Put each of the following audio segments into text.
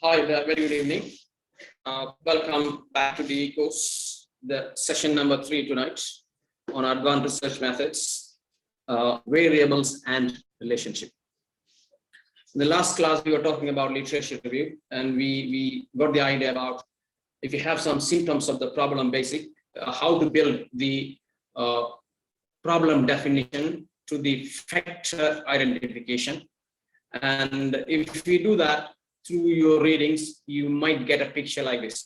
Hi, very good evening. Welcome back to the course, the session number 3 tonight on advanced research methods, variables and relationship. In the last class, we were talking about literature review, and we got the idea about if you have some symptoms of the problem basic, how to build the problem definition to the factor identification. And if we do that through your readings, you might get a picture like this.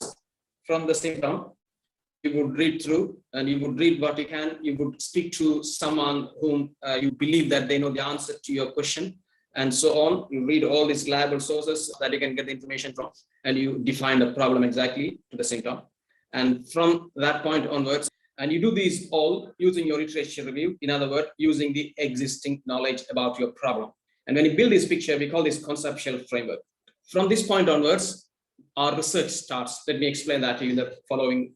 From the symptom, you would read through and you would read what you can. You would speak to someone whom you believe that they know the answer to your question, and so on. You read all these reliable sources that you can get the information from, and you define the problem exactly to the symptom. And from that point onwards, and you do these all using your literature review, in other words, using the existing knowledge about your problem. And when you build this picture, we call this conceptual framework. From this point onwards, our research starts. Let me explain that to you in the following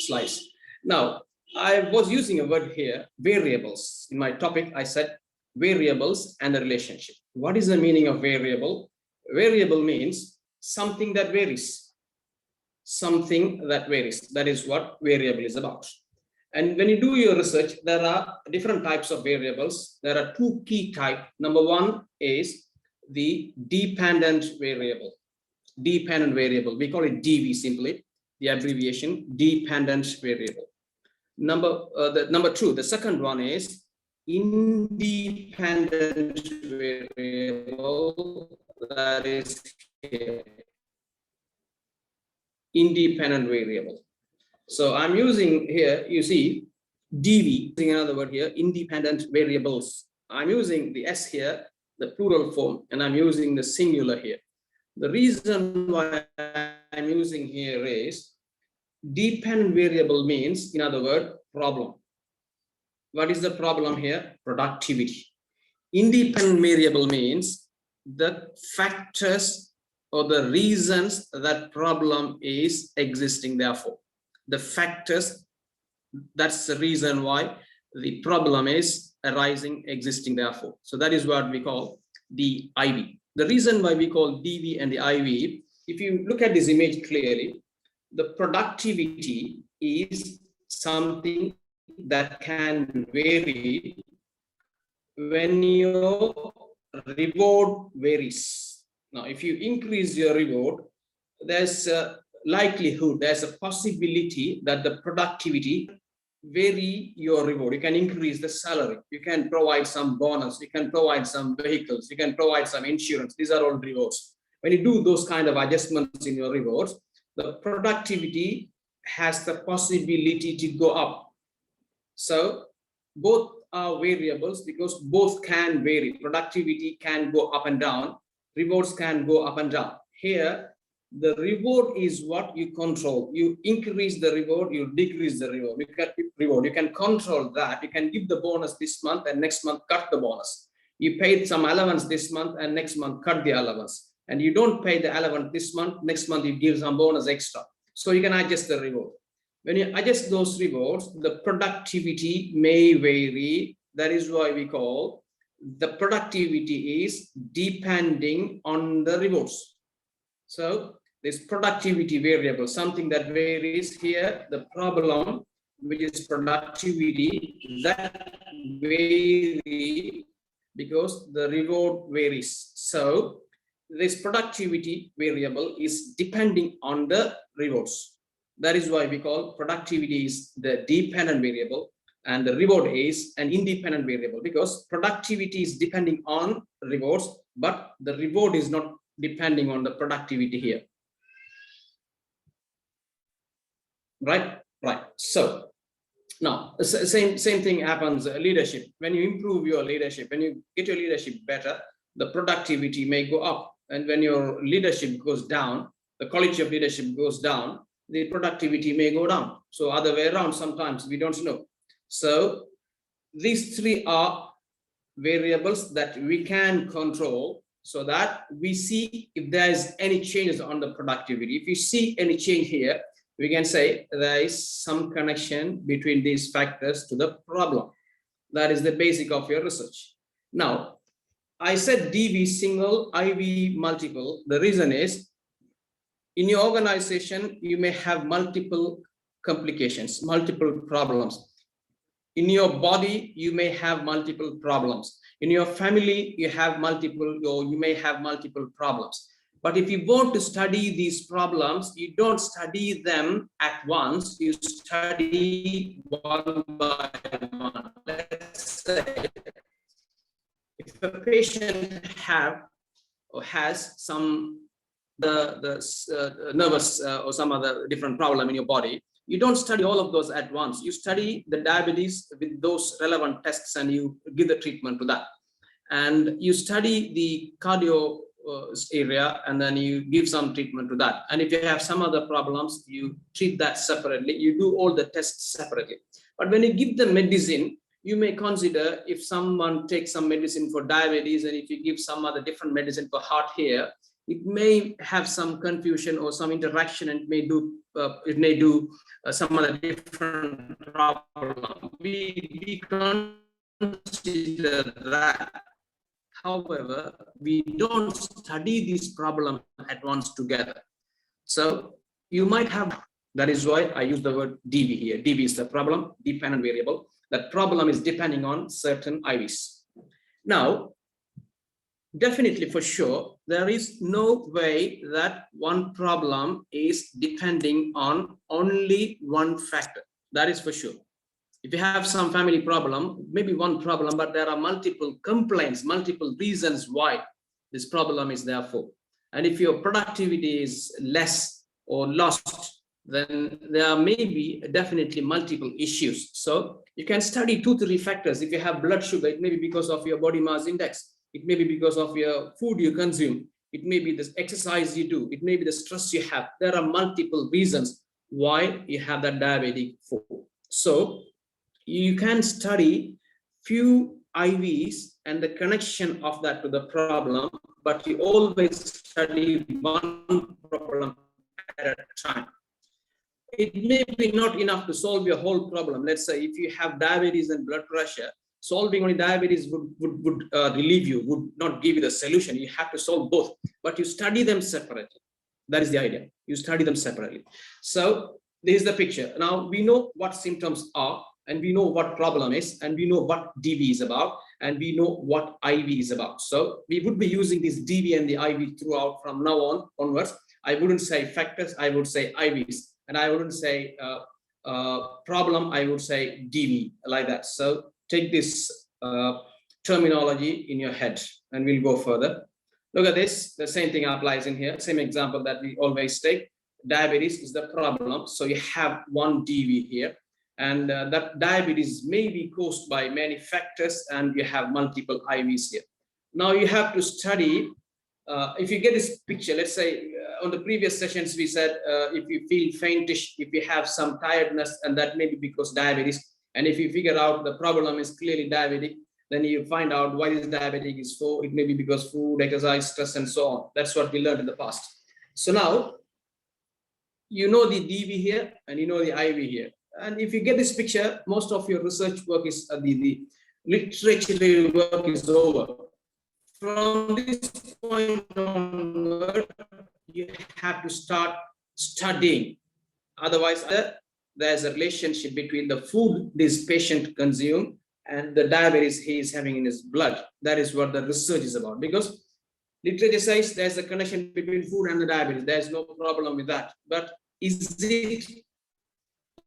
slides. Now, I was using a word here, variables. In my topic, I said variables and a relationship. What is the meaning of variable? Variable means something that varies. Something that varies. That is what variable is about. And when you do your research, there are different types of variables. There are two key types. Number one is the dependent variable. Dependent variable. We call it DV simply, the abbreviation, dependent variable. Number two, the second one is independent variable. That is here. Independent variable. So I'm using here, you see, DV, using another word here, independent variables. I'm using the S here, the plural form, and I'm using the singular here. The reason why I'm using here is dependent variable means, in other words, problem. What is the problem here? Productivity. Independent variable means the factors or the reasons that problem is existing, therefore. The factors, that's the reason why the problem is arising, existing, therefore. So that is what we call the IV. The reason why we call DV and the IV, if you look at this image clearly, the productivity is something that can vary when your reward varies. Now, if you increase your reward, there's a likelihood, there's a possibility that the productivity vary your reward. You can increase the salary, you can provide some bonus, you can provide some vehicles, you can provide some insurance. These are all rewards. When you do those kind of adjustments in your rewards, the productivity has the possibility to go up. So both are variables because both can vary. Productivity can go up and down, rewards can go up and down. Here, the reward is what you control. You increase the reward, you decrease the reward. You can control that. You can give the bonus this month and next month cut the bonus. You paid some allowance this month and next month cut the allowance. And you don't pay the allowance this month, next month you give some bonus extra. So you can adjust the reward. When you adjust those rewards, the productivity may vary. That is why we call the productivity is depending on the rewards. So this productivity variable, something that varies here, the problem, which is productivity, that vary because the reward varies. So this productivity variable is depending on the rewards. That is why we call productivity is the dependent variable and the reward is an independent variable, because productivity is depending on rewards, but the reward is not depending on the productivity here. Right. So now the same thing happens leadership. When you improve your leadership, when you get your leadership better, the productivity may go up. And when your leadership goes down, the quality of leadership goes down, the productivity may go down. So other way around, sometimes we don't know. So these three are variables that we can control so that we see if there is any changes on the productivity. If you see any change here, we can say there is some connection between these factors to the problem. That is the basic of your research. Now, I said DV single, IV multiple. The reason is In your organization, you may have multiple complications, multiple problems. In your body, you may have multiple problems. In your family, you have multiple, or you may have multiple problems. But if you want to study these problems, you don't study them at once, you study one by one. Let's say if a patient has some nervous or some other different problem in your body, you don't study all of those at once. You study the diabetes with those relevant tests and you give the treatment to that. And you study the cardio area and then you give some treatment to that. And if you have some other problems, you treat that separately. You do all the tests separately. But when you give the medicine, you may consider if someone takes some medicine for diabetes and if you give some other different medicine for heart here, it may have some confusion or some interaction and it may do some other different problem. We consider that. However, we don't study this problem at once together. So you might have, that is why I use the word DV here. DV is the problem, dependent variable. That problem is depending on certain IVs. Now, definitely for sure, there is no way that one problem is depending on only one factor. That is for sure. If you have some family problem, maybe one problem, but there are multiple complaints, multiple reasons why this problem is there for. And if your productivity is less or lost, then there may be definitely multiple issues. So you can study 2-3 factors. If you have blood sugar, it may be because of your body mass index. It may be because of your food you consume. It may be the exercise you do. It may be the stress you have. There are multiple reasons why you have that diabetic food. So you can study few IVs and the connection of that to the problem, but you always study one problem at a time. It may be not enough to solve your whole problem. Let's say if you have diabetes and blood pressure, solving only diabetes would relieve you, would not give you the solution. You have to solve both, but you study them separately. That is the idea. You study them separately. So this is the picture. Now we know what symptoms are, and we know what problem is, and we know what DV is about, and we know what IV is about. So we would be using this DV and the IV throughout from now onwards. I wouldn't say factors, I would say IVs. And I wouldn't say problem, I would say DV, like that. So take this terminology in your head and we'll go further. Look at this, the same thing applies in here, same example that we always take. Diabetes is the problem, so you have one DV here. And that diabetes may be caused by many factors and you have multiple IVs here. Now you have to study, if you get this picture, let's say on the previous sessions we said if you feel faintish, if you have some tiredness, and that may be because diabetes, and if you figure out the problem is clearly diabetic, then you find out why this diabetic is for. It may be because food, exercise, stress, and so on. That's what we learned in the past. So now you know the DV here and you know the IV here. And if you get this picture, most of your research work is the literature work is over. From this point onward, you have to start studying. Otherwise, there's a relationship between the food this patient consumes and the diabetes he is having in his blood. That is what the research is about. Because literature says there's a connection between food and the diabetes. There's no problem with that. But is it,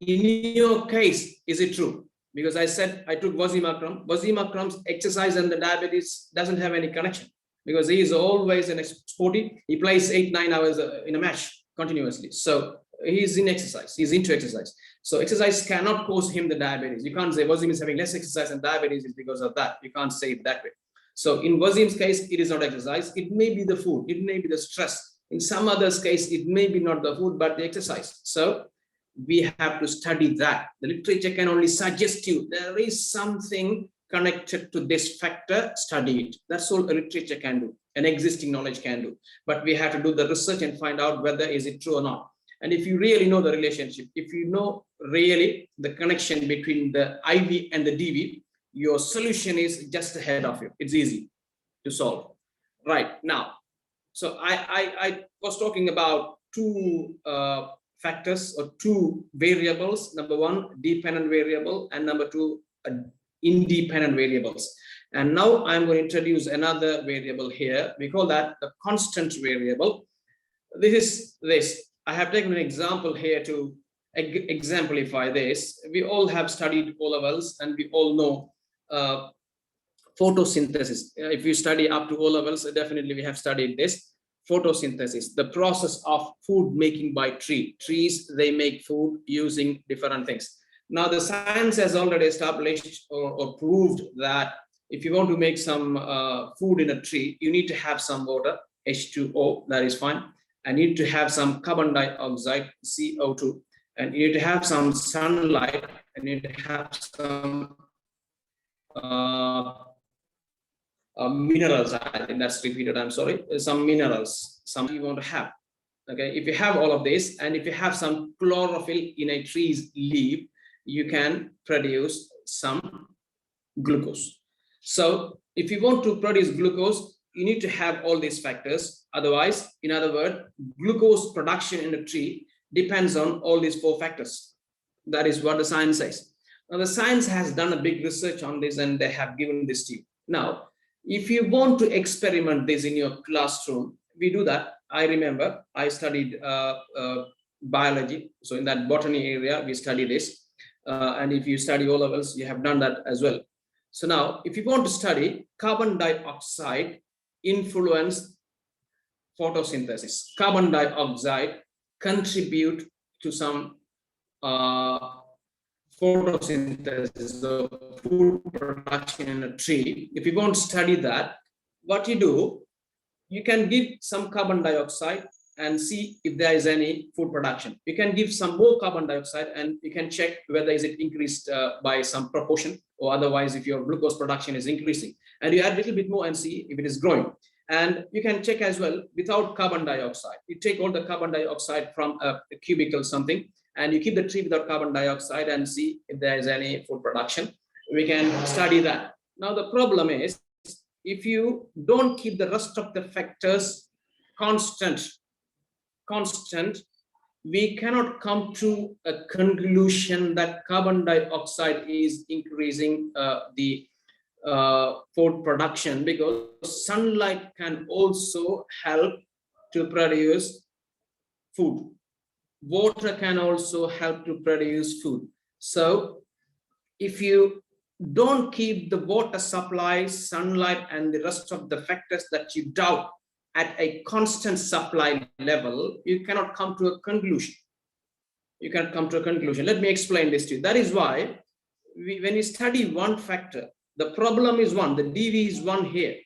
in your case, is it true? Because I said I took Wasim Akram. Wasim Akram's exercise and the diabetes doesn't have any connection because he is always an sporty. He plays 8-9 hours in a match continuously. So he's in exercise. He's into exercise. So exercise cannot cause him the diabetes. You can't say Wasim is having less exercise and diabetes is because of that. You can't say it that way. So in Wasim's case, it is not exercise. It may be the food. It may be the stress. In some others' case, it may be not the food, but the exercise. So we have to study that. The literature can only suggest you there is something connected to this factor, study it. That's all a literature can do, an existing knowledge can do. But we have to do the research and find out whether is it true or not. And if you really know the relationship, if you know really the connection between the IV and the DV, your solution is just ahead of you. It's easy to solve. Right now, so I was talking about two factors or two variables. Number one, dependent variable, and number two, independent variables. And now I'm going to introduce another variable here. We call that the constant variable. I have taken an example here to exemplify this. We all have studied O-levels and we all know photosynthesis. If you study up to O-levels, definitely we have studied this. Photosynthesis, the process of food making by trees, they make food using different things. Now the science has already established or proved that if you want to make some food in a tree, you need to have some water, H2O, that is fine. And you need to have some carbon dioxide, CO2, and you need to have some sunlight, and you need to have some minerals. I think that's repeated, I'm sorry. Some minerals, some you want to have. Okay, if you have all of this, and if you have some chlorophyll in a tree's leaf, you can produce some glucose. So if you want to produce glucose, you need to have all these factors. Otherwise, in other words, glucose production in a tree depends on all these four factors. That is what the science says. Now the science has done a big research on this, and they have given this to you. Now, if you want to experiment this in your classroom, we do that. I remember I studied biology. So in that botany area, we study this. And if you study O-levels, you have done that as well. So now, if you want to study carbon dioxide influence photosynthesis, carbon dioxide contribute to some photosynthesis, the food production in a tree. If you want to study that, what you do, you can give some carbon dioxide and see if there is any food production. You can give some more carbon dioxide and you can check whether is it increased by some proportion, or otherwise if your glucose production is increasing. And you add a little bit more and see if it is growing. And you can check as well without carbon dioxide. You take all the carbon dioxide from a cubicle something, and you keep the tree without carbon dioxide and see if there is any food production. We can study that. Now the problem is, if you don't keep the rest of the factors constant, we cannot come to a conclusion that carbon dioxide is increasing the food production, because sunlight can also help to produce food. Water can also help to produce food. So if you don't keep the water supply, sunlight, and the rest of the factors that you doubt at a constant supply level, you cannot come to a conclusion. You can come to a conclusion. Let me explain this to you. That is why when you study one factor, the problem is one, the DV is one here,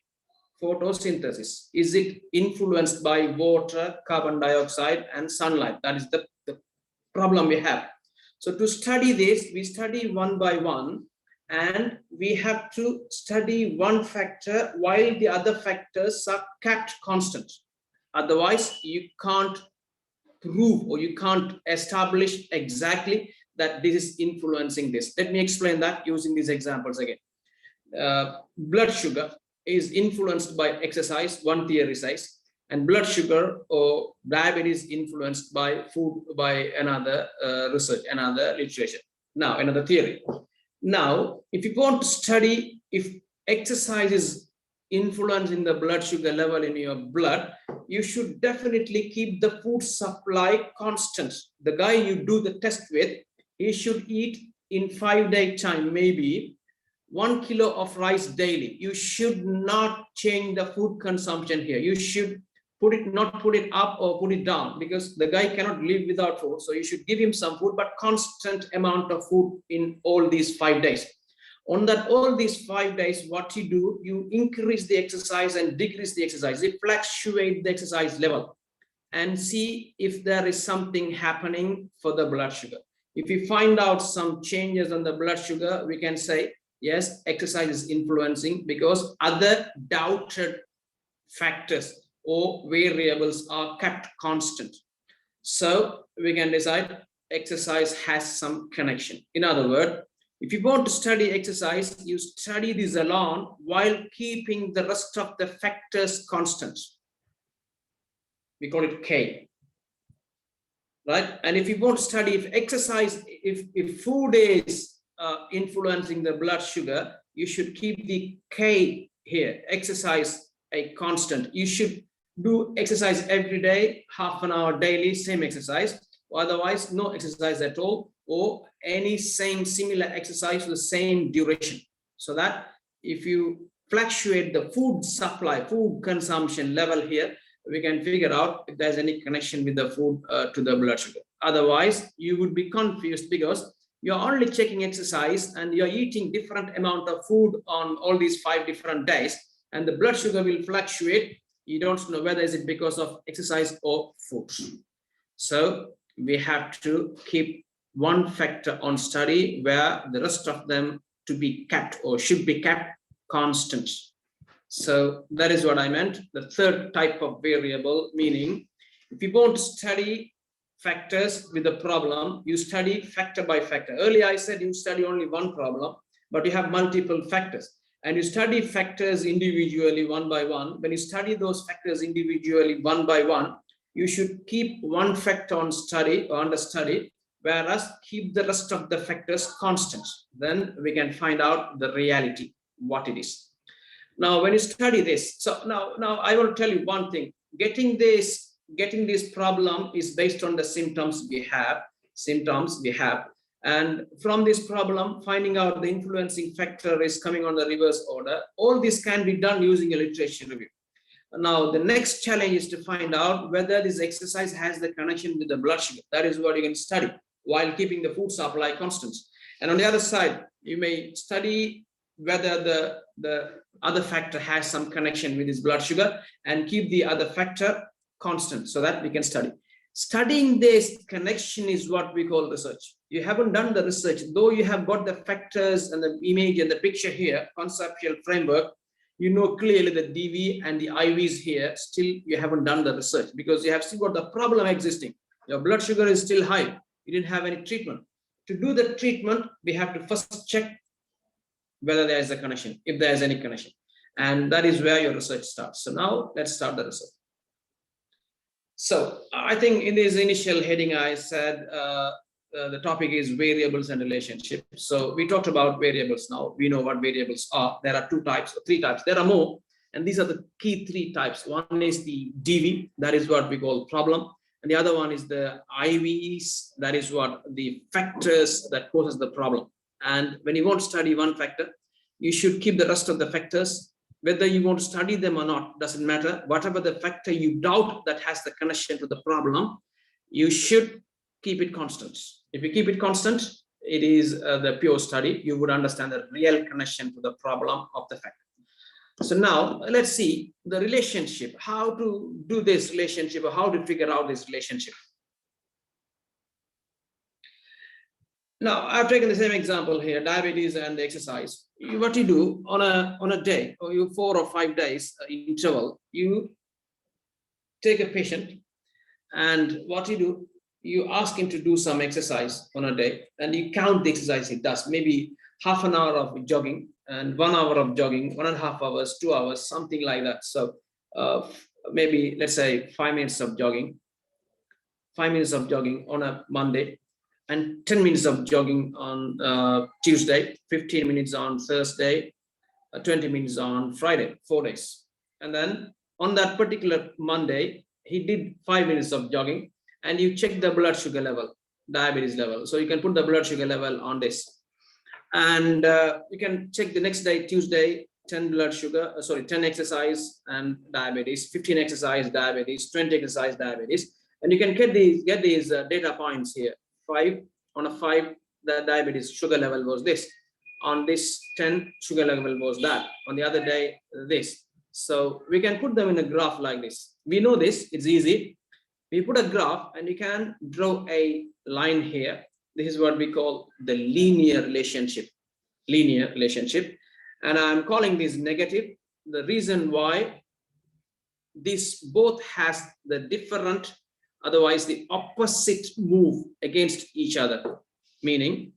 photosynthesis. Is it influenced by water, carbon dioxide, and sunlight? That is the problem we have. So to study this, we study one by one, and we have to study one factor while the other factors are kept constant. Otherwise, you can't prove or you can't establish exactly that this is influencing this. Let me explain that using these examples again. Blood sugar is influenced by exercise, one theory says, and blood sugar or diabetes influenced by food by another research, another literature. Now, another theory. Now, if you want to study if exercise is influencing the blood sugar level in your blood, you should definitely keep the food supply constant. The guy you do the test with, he should eat in 5-day time, maybe 1 kilo of rice daily. You should not change the food consumption here. You should not put it up or put it down, because the guy cannot live without food. So you should give him some food, but constant amount of food in all these 5 days. On that, all these 5 days, what you do, you increase the exercise and decrease the exercise. You fluctuate the exercise level and see if there is something happening for the blood sugar. If we find out some changes on the blood sugar, we can say, yes, exercise is influencing, because other doubted factors or variables are kept constant. So we can decide exercise has some connection. In other words, if you want to study exercise, you study this alone while keeping the rest of the factors constant. We call it K. right? And if you want to study if exercise, if food is influencing the blood sugar, you should keep the K here, exercise a constant. You should do exercise every day, half an hour daily, same exercise, otherwise no exercise at all, or any same similar exercise with the same duration, so that if you fluctuate the food supply, food consumption level here, we can figure out if there's any connection with the food to the blood sugar. Otherwise, you would be confused because you're only checking exercise and you're eating different amount of food on all these 5 different days, and the blood sugar will fluctuate. You don't know whether is it because of exercise or food. So we have to keep one factor on study where the rest of them to be kept or should be kept constant. So that is what I meant. The third type of variable, meaning if you want to study factors with a problem, you study factor by factor. Earlier I said you study only one problem, but you have multiple factors. And you study factors individually one by one. When you study those factors individually one by one, you should keep one factor on study or under study, whereas keep the rest of the factors constant. Then we can find out the reality, what it is. Now, when you study this, so now I will tell you one thing. Getting this problem is based on the symptoms we have, and from this problem, finding out the influencing factor is coming on the reverse order. All this can be done using a literature review. Now, the next challenge is to find out whether this exercise has the connection with the blood sugar. That is what you can study while keeping the food supply constant. And on the other side, you may study whether the other factor has some connection with his blood sugar and keep the other factor constant so that we can study. Studying this connection is what we call research. You haven't done the research, though you have got the factors and the image and the picture here, conceptual framework, you know clearly the DV and the IVs here, still you haven't done the research because you have still got the problem existing. Your blood sugar is still high. You didn't have any treatment. To do the treatment, we have to first check whether there is a connection, if there is any connection. And that is where your research starts. So now let's start the research. So I think in this initial heading, I said the topic is variables and relationships. So we talked about variables now. We know what variables are. There are 2 types, or 3 types. There are more. And these are the key 3 types. One is the DV, that is what we call problem. And the other one is the IVs, that is what the factors that causes the problem. And when you want to study one factor, you should keep the rest of the factors. Whether you want to study them or not, doesn't matter. Whatever the factor you doubt that has the connection to the problem, you should keep it constant. If you keep it constant, it is the pure study. You would understand the real connection to the problem of the factor. So now let's see the relationship, how to do this relationship or how to figure out this relationship. Now, I've taken the same example here, diabetes and the exercise. What you do on a day, or you 4 or 5 days interval, you take a patient, and what you do, you ask him to do some exercise on a day, and you count the exercise he does, maybe half an hour of jogging, and 1 hour of jogging, 1.5 hours, 2 hours, something like that. So maybe let's say 5 minutes of jogging, 5 minutes of jogging on a Monday, and 10 minutes of jogging on Tuesday, 15 minutes on Thursday, 20 minutes on Friday, 4 days. And then on that particular Monday, he did 5 minutes of jogging, and you check the blood sugar level, diabetes level. So you can put the blood sugar level on this. And you can check the next day, Tuesday, 10 exercise and diabetes, 15 exercise, diabetes, 20 exercise, diabetes. And you can get these data points here. 5 on a 5, the diabetes sugar level was this. On this 10, sugar level was that. On the other day, this. So we can put them in a graph like this. We know this, it's easy. We put a graph and you can draw a line here. This is what we call the linear relationship. And I'm calling this negative. The reason why this both has the different, otherwise the opposite move against each other, meaning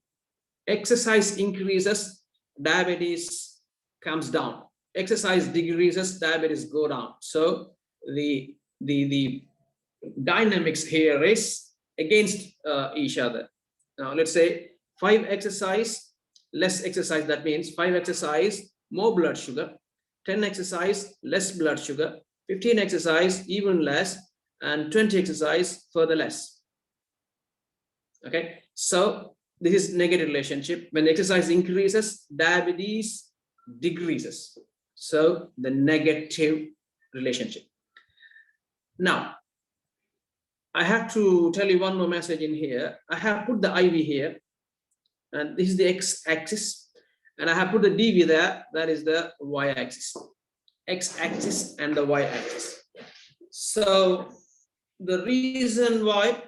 exercise increases, diabetes comes down. Exercise decreases, diabetes go down. So the dynamics here is against each other. Now let's say 5 exercise, less exercise, that means 5 exercise, more blood sugar, 10 exercise, less blood sugar, 15 exercise, even less, and 20 exercise, further less. Okay, so this is negative relationship. When exercise increases, diabetes decreases. So the negative relationship. Now, I have to tell you one more message in here. I have put the IV here, and this is the x-axis, and I have put the DV there, that is the y-axis, x-axis and the y-axis. So the reason why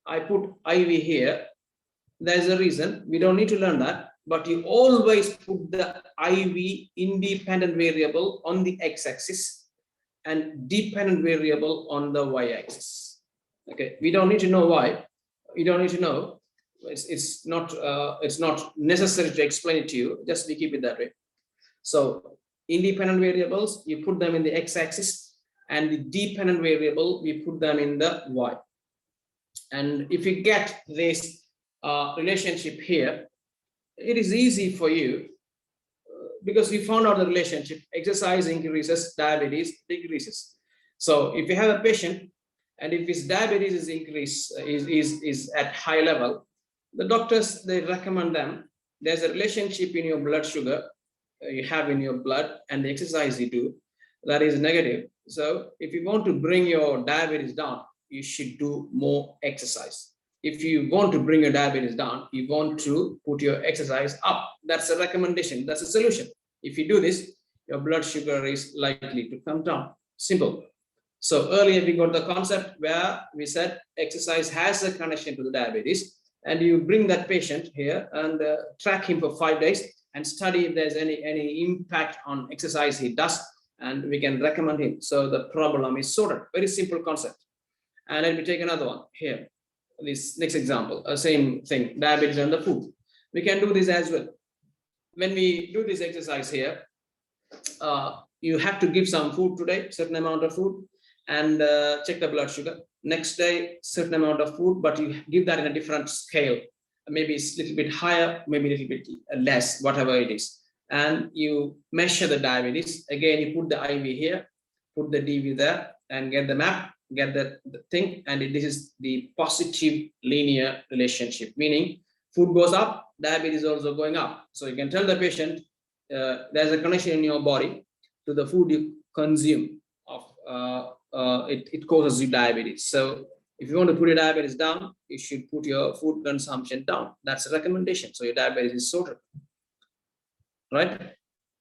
I put IV here, there's a reason. We don't need to learn that, but you always put the IV independent variable on the x-axis and dependent variable on the y-axis. Okay, we don't need to know why. You don't need to know. It's not necessary to explain it to you. Just we keep it that way. So independent variables, you put them in the x-axis, and the dependent variable, we put them in the y. And if you get this relationship here, it is easy for you because we found out the relationship. Exercise increases, diabetes decreases. So if you have a patient and if his diabetes is at high level, the doctors, they recommend them, there's a relationship in your blood sugar you have in your blood and the exercise you do, that is negative. So if you want to bring your diabetes down, you should do more exercise. If you want to bring your diabetes down, you want to put your exercise up. That's a recommendation. That's a solution. If you do this, your blood sugar is likely to come down. Simple. So earlier we got the concept where we said exercise has a connection to the diabetes, and you bring that patient here and track him for 5 days and study if there's any impact on exercise he does, and we can recommend him. So the problem is sorted. Very simple concept. And let me take another one here. This next example, same thing, diabetes and the food. We can do this as well. When we do this exercise here, you have to give some food today, certain amount of food, and check the blood sugar. Next day, certain amount of food, but you give that in a different scale. Maybe it's a little bit higher, maybe a little bit less, whatever it is. And you measure the diabetes. Again, you put the IV here, put the DV there, and get the map, get the thing. And this is the positive linear relationship, meaning food goes up, diabetes is also going up. So you can tell the patient there's a connection in your body to the food you consume. It causes you diabetes. So if you want to put your diabetes down, you should put your food consumption down. That's a recommendation. So your diabetes is sorted. Right?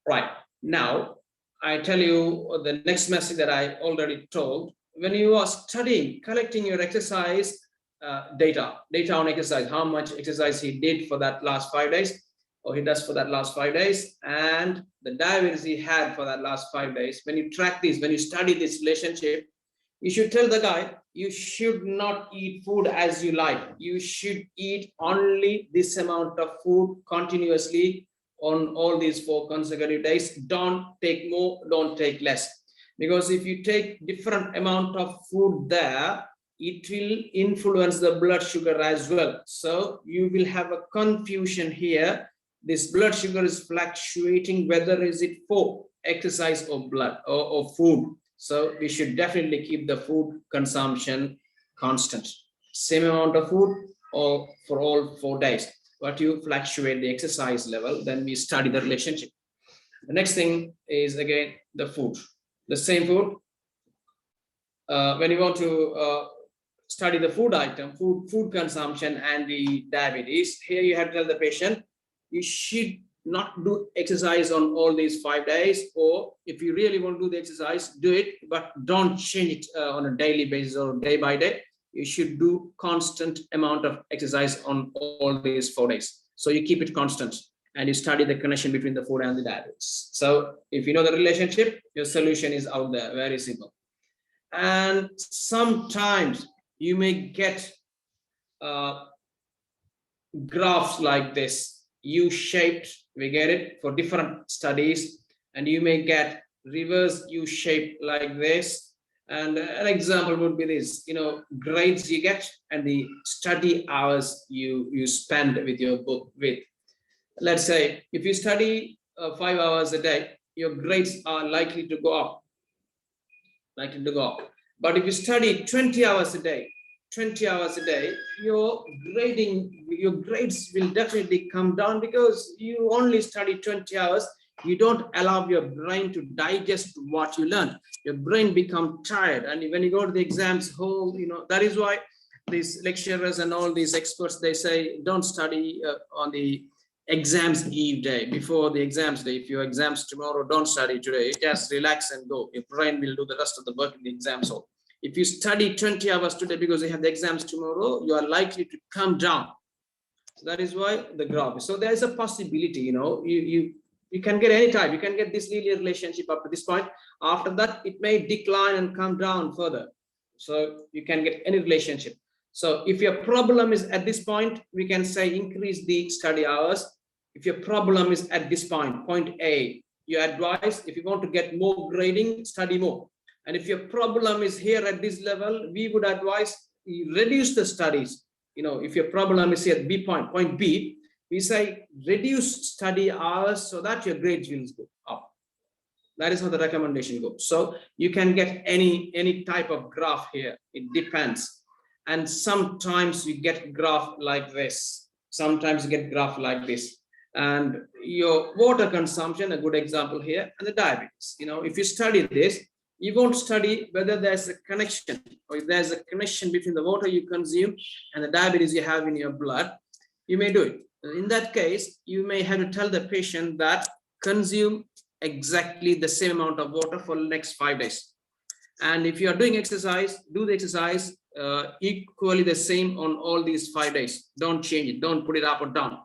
Right. Now, I tell you the next message that I already told. When you are studying, collecting your exercise data on exercise, how much exercise he did for that last 5 days, or he does for that last 5 days, and the diabetes he had for that last 5 days. When you track this, when you study this relationship, you should tell the guy, you should not eat food as you like. You should eat only this amount of food continuously on all these 4 consecutive days. Don't take more, don't take less. Because if you take different amount of food there, it will influence the blood sugar as well. So you will have a confusion here. This blood sugar is fluctuating, whether is it for exercise or blood or food. So we should definitely keep the food consumption constant. Same amount of food or for all 4 days. But you fluctuate the exercise level, then we study the relationship. The next thing is again the food. The same food. When you want to study the food item, food consumption and the diabetes, here you have to tell the patient, you should not do exercise on all these 5 days, or if you really want to do the exercise, do it, but don't change it on a daily basis or day by day. You should do constant amount of exercise on all these 4 days. So you keep it constant and you study the connection between the food and the diabetes. So if you know the relationship, your solution is out there, very simple. And sometimes you may get graphs like this, U-shaped, we get it for different studies, and you may get reverse U-shape like this, And an example would be this, grades you get and the study hours you spend with your book with. Let's say if you study 5 hours a day, your grades are likely to go up. But if you study 20 hours a day, your grades will definitely come down, because you only study 20 hours. You don't allow your brain to digest what you learned. Your brain becomes tired, and when you go to the exams hall, that is why these lecturers and all these experts, they say don't study on the exams eve day, before the exams day. If your exams tomorrow, don't study today, just relax and go. Your brain will do the rest of the work in the exams hall. If you study 20 hours today because you have the exams tomorrow, you are likely to come down. So that is why the graph. So there is a possibility, you can get any type. You can get this linear relationship up to this point. After that, it may decline and come down further. So you can get any relationship. So if your problem is at this point, we can say increase the study hours. If your problem is at this point A, you advise, if you want to get more grading, study more. And if your problem is here at this level, we would advise you reduce the studies. If your problem is here at point B, we say reduce study hours so that your grades will go up. That is how the recommendation goes. So you can get any type of graph here. It depends. And sometimes you get graph like this. Sometimes you get graph like this. And your water consumption, a good example here, and the diabetes. If you study this, you won't study whether there's a connection, or if there's a connection between the water you consume and the diabetes you have in your blood. You may do it. In that case, you may have to tell the patient that consume exactly the same amount of water for the next 5 days. And if you are doing exercise, do the exercise equally the same on all these 5 days. Don't change it. Don't put it up or down.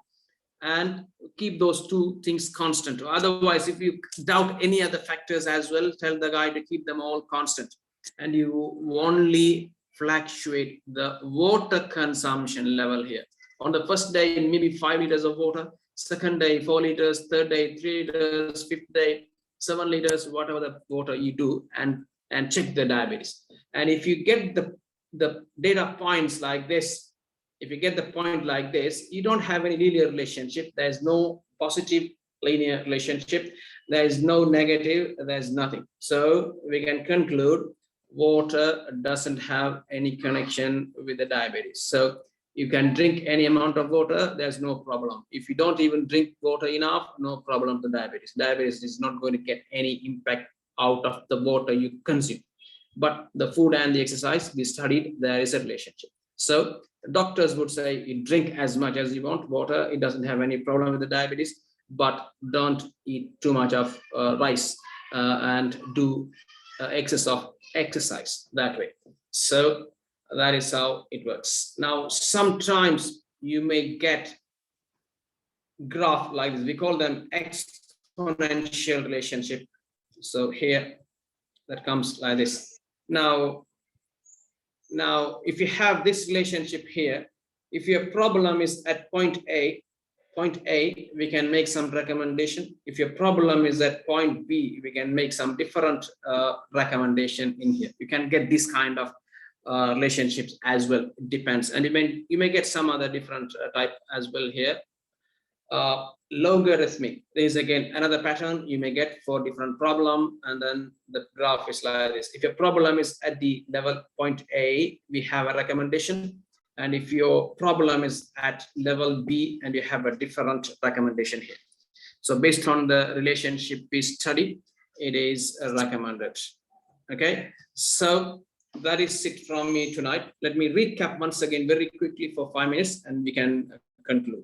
And keep those two things constant. Otherwise, if you doubt any other factors as well, tell the guy to keep them all constant. And you only fluctuate the water consumption level here. On the first day, maybe 5 liters of water. Second day, 4 liters. Third day, 3 liters. Fifth day, 7 liters, whatever the water you do, and check the diabetes. And if you get the data points like this, if you get the point like this, you don't have any linear relationship. There's no positive linear relationship. There is no negative. There's nothing. So we can conclude water doesn't have any connection with the diabetes. So you can drink any amount of water. There's no problem. If you don't even drink water enough, no problem to diabetes. Diabetes is not going to get any impact out of the water you consume. But the food and the exercise, we studied, there is a relationship. So doctors would say you drink as much as you want water. It doesn't have any problem with the diabetes, but don't eat too much of rice and do excess of exercise that way. So that is how it works. Now, sometimes you may get graph like this. We call them exponential relationship. So here that comes like this. Now, if you have this relationship here, if your problem is at point A, we can make some recommendation. If your problem is at point B, we can make some different recommendation in here. You can get this kind of relationships as well. It depends, and you may get some other different type as well here. Logarithmic, there is again another pattern you may get for different problem, and then the graph is like this. If your problem is at the level point A, we have a recommendation, and if your problem is at level B, and you have a different recommendation here. So based on the relationship we study, it is recommended. Okay, so that is it from me tonight. Let me recap once again very quickly for 5 minutes, and we can conclude.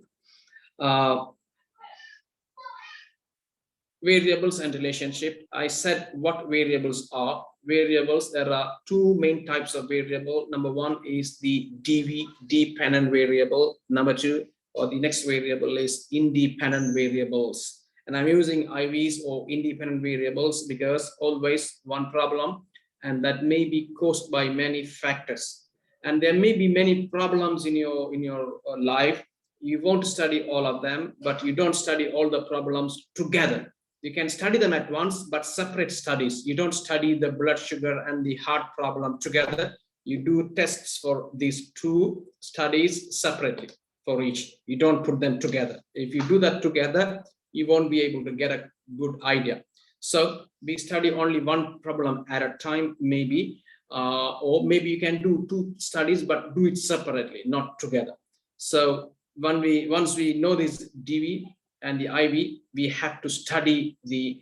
Variables and relationship. I said what variables are. Variables, there are two main types of variable. Number one is the DV, dependent variable. Number two, or the next variable, is independent variables. And I'm using IVs or independent variables because always one problem, and that may be caused by many factors. And there may be many problems in your life. You won't study all of them, but you don't study all the problems together. You can study them at once, but separate studies. You don't study the blood sugar and the heart problem together. You do tests for these two studies separately for each. You don't put them together. If you do that together, you won't be able to get a good idea. So we study only one problem at a time, maybe, or maybe you can do two studies, but do it separately, not together. So once we know this DV and the IV, we have to study the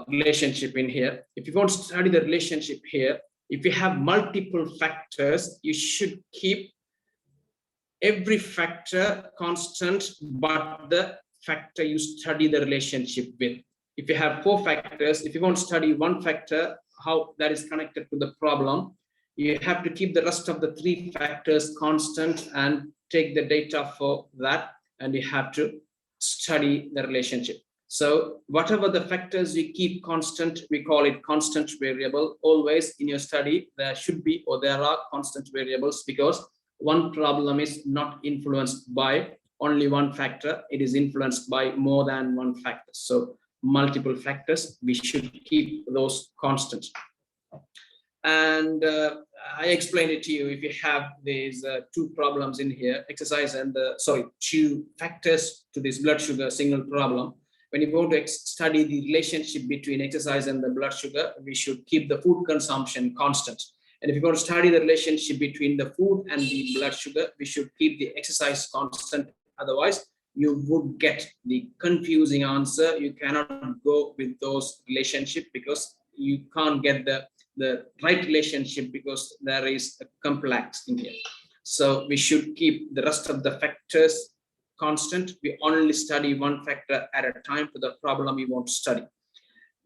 relationship in here. If you want to study the relationship here, if you have multiple factors, you should keep every factor constant, but the factor you study the relationship with. If you have 4 factors, if you want to study one factor, how that is connected to the problem, you have to keep the rest of the 3 factors constant and take the data for that, and you have to study the relationship. So whatever the factors we keep constant, we call it constant variable. Always in your study, there should be, or there are constant variables, because one problem is not influenced by only one factor. It is influenced by more than one factor. So multiple factors, we should keep those constant. And I explained it to you. If you have these 2 problems in here, exercise and 2 factors to this blood sugar single problem. When you go to study the relationship between exercise and the blood sugar, we should keep the food consumption constant. And if you're going to study the relationship between the food and the blood sugar, we should keep the exercise constant. Otherwise, you would get the confusing answer. You cannot go with those relationships because you can't get the right relationship, because there is a complex in here. So we should keep the rest of the factors constant. We only study one factor at a time for the problem we want to study.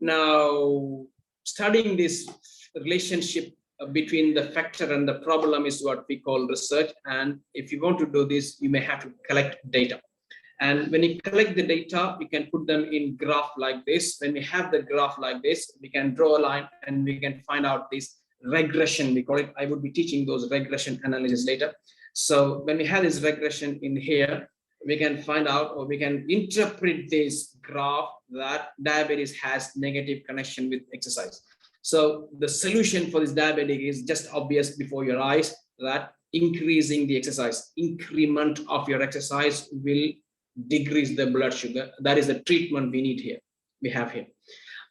Now, studying this relationship between the factor and the problem is what we call research. And if you want to do this, you may have to collect data. And when you collect the data, you can put them in graph like this. When we have the graph like this, we can draw a line and we can find out this regression, we call it. I would be teaching those regression analysis later. So when we have this regression in here, we can find out, or we can interpret this graph that diabetes has negative connection with exercise. So the solution for this diabetic is just obvious before your eyes, that increasing the exercise, increment of your exercise will decrease the blood sugar. That is the treatment we need here, we have here.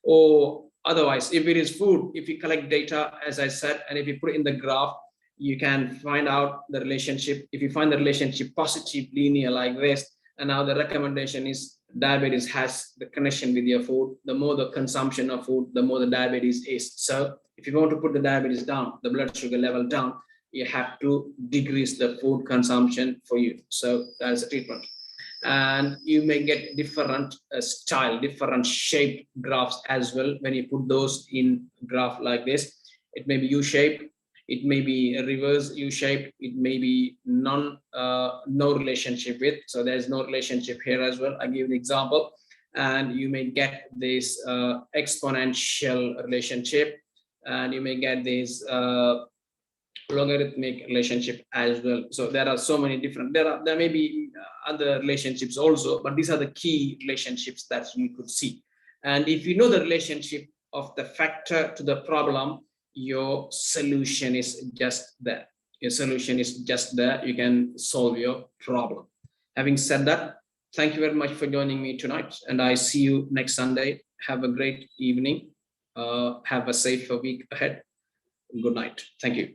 Or otherwise, if it is food, if you collect data, as I said, and if you put it in the graph, you can find out the relationship. If you find the relationship positive, linear like this, and now the recommendation is diabetes has the connection with your food. The more the consumption of food, the more the diabetes is. So if you want to put the diabetes down, the blood sugar level down, you have to decrease the food consumption for you. So that is a treatment. And you may get different style, different shaped graphs as well. When you put those in graph like this, it may be U-shaped, it may be a reverse U-shaped, it may be no relationship with. So there's no relationship here as well. I give an example, and you may get this exponential relationship, and you may get this logarithmic relationship as well. So there are so many different, there may be other relationships also, but these are the key relationships that you could see. And if you know the relationship of the factor to the problem, your solution is just there. Your solution is just there. You can solve your problem. Having said that, thank you very much for joining me tonight, and I see you next Sunday. Have a great evening. Have a safe week ahead. Good night. Thank you.